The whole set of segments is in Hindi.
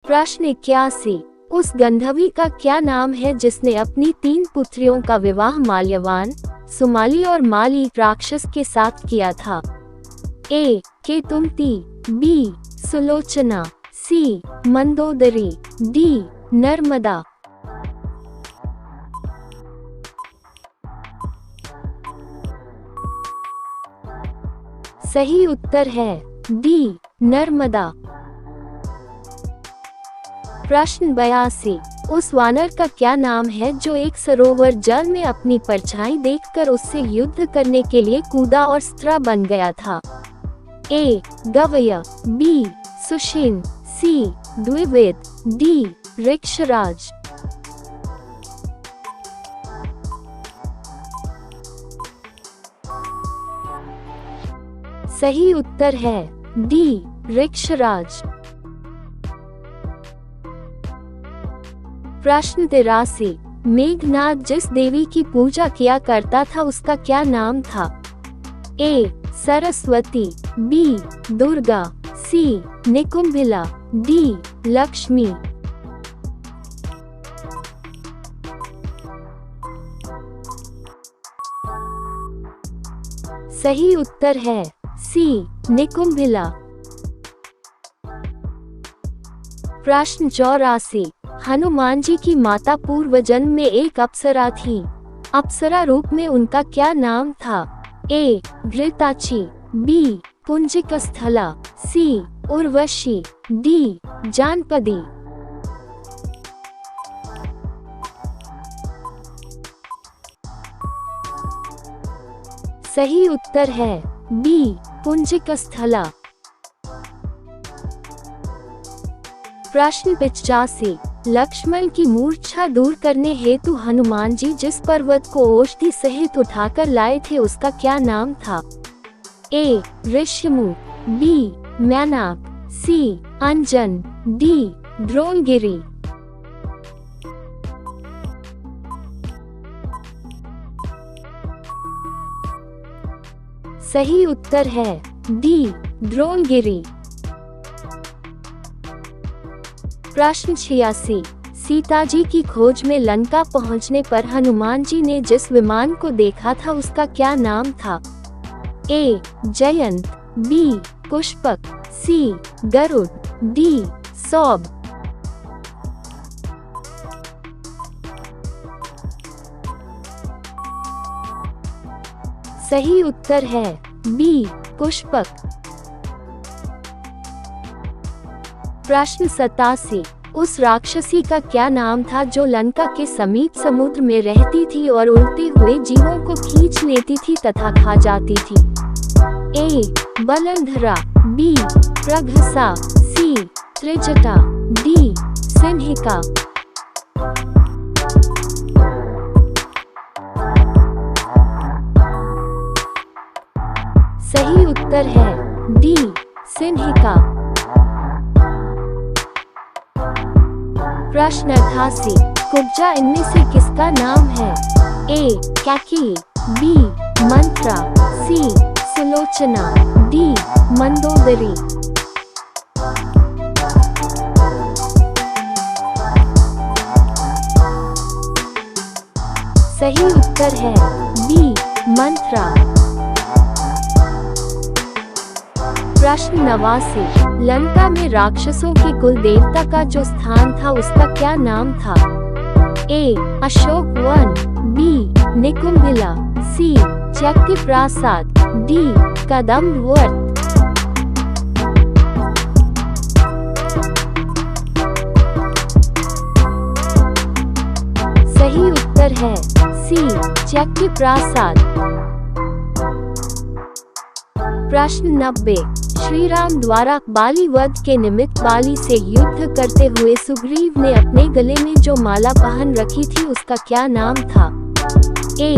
प्रश्न 81। उस गंधर्वी का क्या नाम है जिसने अपनी 3 पुत्रियों का विवाह माल्यवान, सुमाली और माली राक्षस के साथ किया था? ए. केतुमती, बी. सुलोचना, सी. मंदोदरी, डी. नर्मदा। सही उत्तर है डी. नर्मदा। प्रश्न 82। उस वानर का क्या नाम है जो एक सरोवर जल में अपनी परछाई देखकर उससे युद्ध करने के लिए कूदा और स्त्र बन गया था? ए. गवय, बी. सुषेण, सी. द्विविद, डी. ऋक्षराज। सही उत्तर है डी. ऋक्षराज। प्रश्न 83। मेघनाद जिस देवी की पूजा किया करता था उसका क्या नाम था? ए. सरस्वती, बी. दुर्गा, सी. निकुंभिला, डी. लक्ष्मी। सही उत्तर है सी. निकुंभिला। प्रश्न 84। हनुमान जी की माता पूर्व जन्म में एक अप्सरा थी। अप्सरा रूप में उनका क्या नाम था? ए. घृताची, बी. पुंजिकस्थला, सी. उर्वशी, डी. जानपदी। सही उत्तर है बी. पुंजिकस्थला। प्रश्न 85। लक्ष्मण की मूर्छा दूर करने हेतु हनुमान जी जिस पर्वत को औषधि सहित उठाकर लाए थे उसका क्या नाम था? ए. ऋष्यमुख, बी. मैनाक, सी. अंजन, डी. द्रोणगिरि। सही उत्तर है डी. द्रोणगिरि। प्रश्न 86। सीता जी की खोज में लंका पहुंचने पर हनुमान जी ने जिस विमान को देखा था उसका क्या नाम था? ए. जयंत, बी. पुष्पक, सी. गरुड़, डी. सौभ। सही उत्तर है बी. पुष्पक। प्रश्न 87। उस राक्षसी का क्या नाम था जो लंका के समीप समुद्र में रहती थी और उड़ते हुए जीवों को खींच लेती थी तथा खा जाती थी? ए. बलंधरा, बी. प्रघसा, सी. त्रिजटा, डी. सिंहिका। सही उत्तर है डी. सिंहिका। प्रश्न 88। कुब्जा इनमें से किसका नाम है? ए. कैकेयी, बी. मंत्रा, सी. सुलोचना, डी. मंदोदरी। सही उत्तर है बी. मंत्रा। प्रश्न 89। लंका में राक्षसों के कुल देवता का जो स्थान था उसका क्या नाम था? A. Ashok Van, B. Nikumbhila, C. Chaitya Prasad, D. कदम्ब वर्त। सही उत्तर है सी. चैत्य प्रासाद। प्रश्न 90। श्री राम द्वारा बाली वध के निमित्त बाली से युद्ध करते हुए सुग्रीव ने अपने गले में जो माला पहन रखी थी उसका क्या नाम था? ए.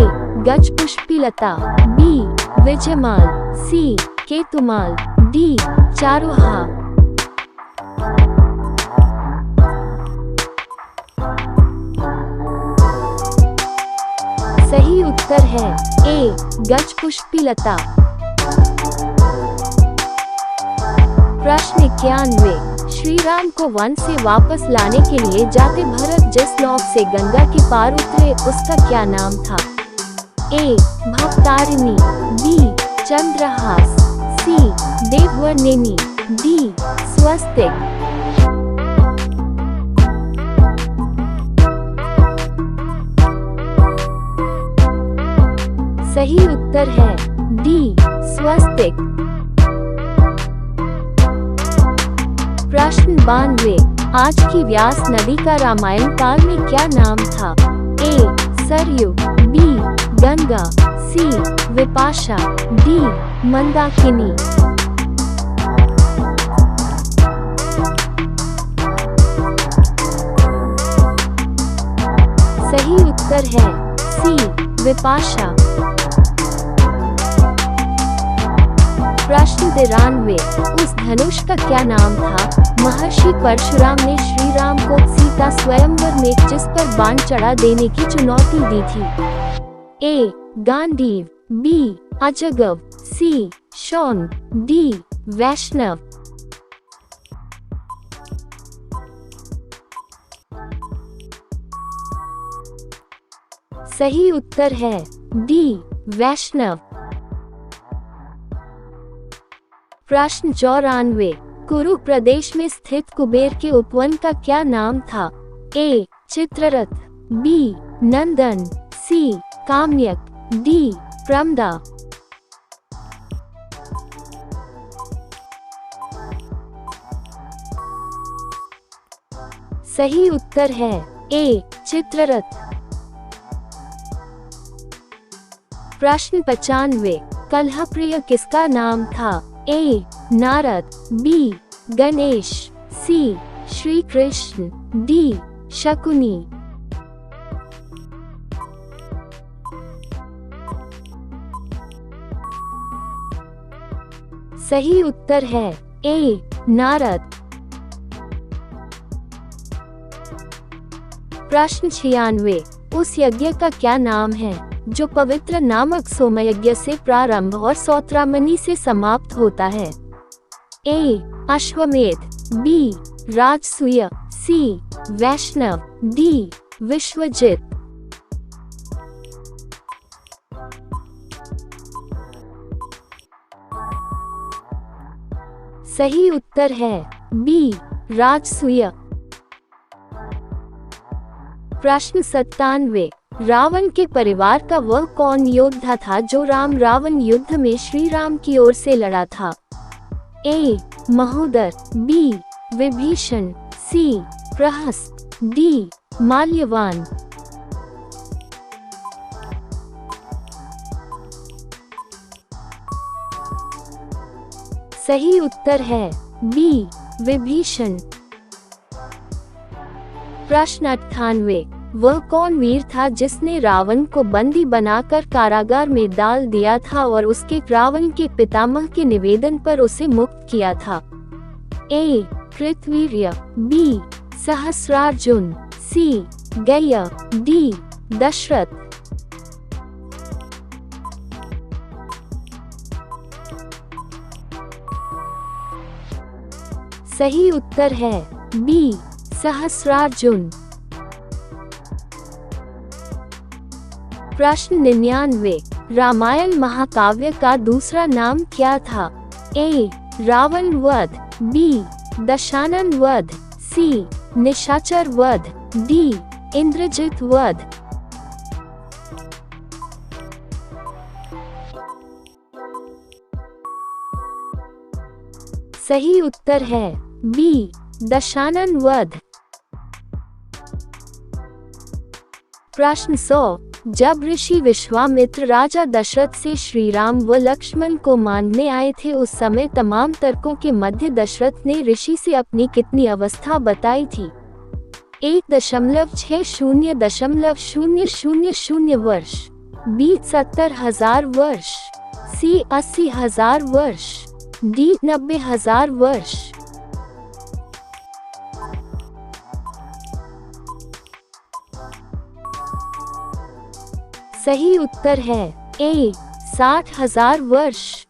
गजपुष्पिलता, बी. विजयमाल, सी. केतुमाल, डी. चारुहा। सही उत्तर है ए. गजपुष्पिलता। प्रश्न 91। श्री राम को वन से वापस लाने के लिए जाते भरत जिस लोक से गंगा के पार उतरे उसका क्या नाम था? ए. भवतारिणी, बी. चंद्रहास, सी. देववर्णिनी, डी. स्वस्तिक। सही उत्तर है डी. स्वस्तिक। प्रश्न 92, आज की व्यास नदी का रामायण काल में क्या नाम था? ए. सरयू, बी. गंगा, सी. विपाशा, डी. मंदाकिनी। सही उत्तर है सी. विपाशा। प्रश्न 93, उस धनुष का क्या नाम था? महर्षि परशुराम ने श्री राम को सीता स्वयंवर में जिस पर बाण चढ़ा देने की चुनौती दी थी? ए. गांडीव, बी. अजगव, सी. शौन, डी. वैष्णव। सही उत्तर है डी. वैष्णव। प्रश्न 94, कुरु प्रदेश में स्थित कुबेर के उपवन का क्या नाम था? ए. चित्ररथ, बी. नंदन, सी. काम्यक, डी. प्रमदा। सही उत्तर है ए. चित्ररथ। प्रश्न 95, कलहप्रिय किसका नाम था? ए. नारद, बी. गणेश, सी. श्री कृष्ण, डी. शकुनी। सही उत्तर है ए. नारद। प्रश्न 96, उस यज्ञ का क्या नाम है जो पवित्र नामक सोमयज्ञ से प्रारंभ और सौत्रामणि से समाप्त होता है? ए. अश्वमेध, बी. राजसूय, सी. वैष्णव, डी. विश्वजित। सही उत्तर है बी. राजसूय। प्रश्न 97, रावण के परिवार का वह कौन योद्धा था जो राम रावण युद्ध में श्री राम की ओर से लड़ा था? ए. महोदर, बी. विभीषण, सी. प्रहस्त, डी. माल्यवान। सही उत्तर है बी. विभीषण। प्रश्न 98, वह कौन वीर था जिसने रावण को बंदी बनाकर कारागार में डाल दिया था और उसके रावण के पितामह के निवेदन पर उसे मुक्त किया था? ए. कृतवीर्य, बी. सहस्रार्जुन, सी. गय, डी. दशरथ। सही उत्तर है बी. सहस्रार्जुन। प्रश्न 99, रामायण महाकाव्य का दूसरा नाम क्या था? ए. रावण वध, बी. दशानन वध, सी. निशाचर वध, डी. इंद्रजित वध। सही उत्तर है बी. दशानन वध। प्रश्न 100, जब ऋषि विश्वामित्र राजा दशरथ से श्री राम व लक्ष्मण को मांगने आए थे उस समय तमाम तर्कों के मध्य दशरथ ने ऋषि से अपनी कितनी अवस्था बताई थी? 1.60.000 वर्ष, बी. 70,000 वर्ष, सी. 80,000 वर्ष, डी. 90,000 वर्ष। सही उत्तर है ए. 60,000 वर्ष।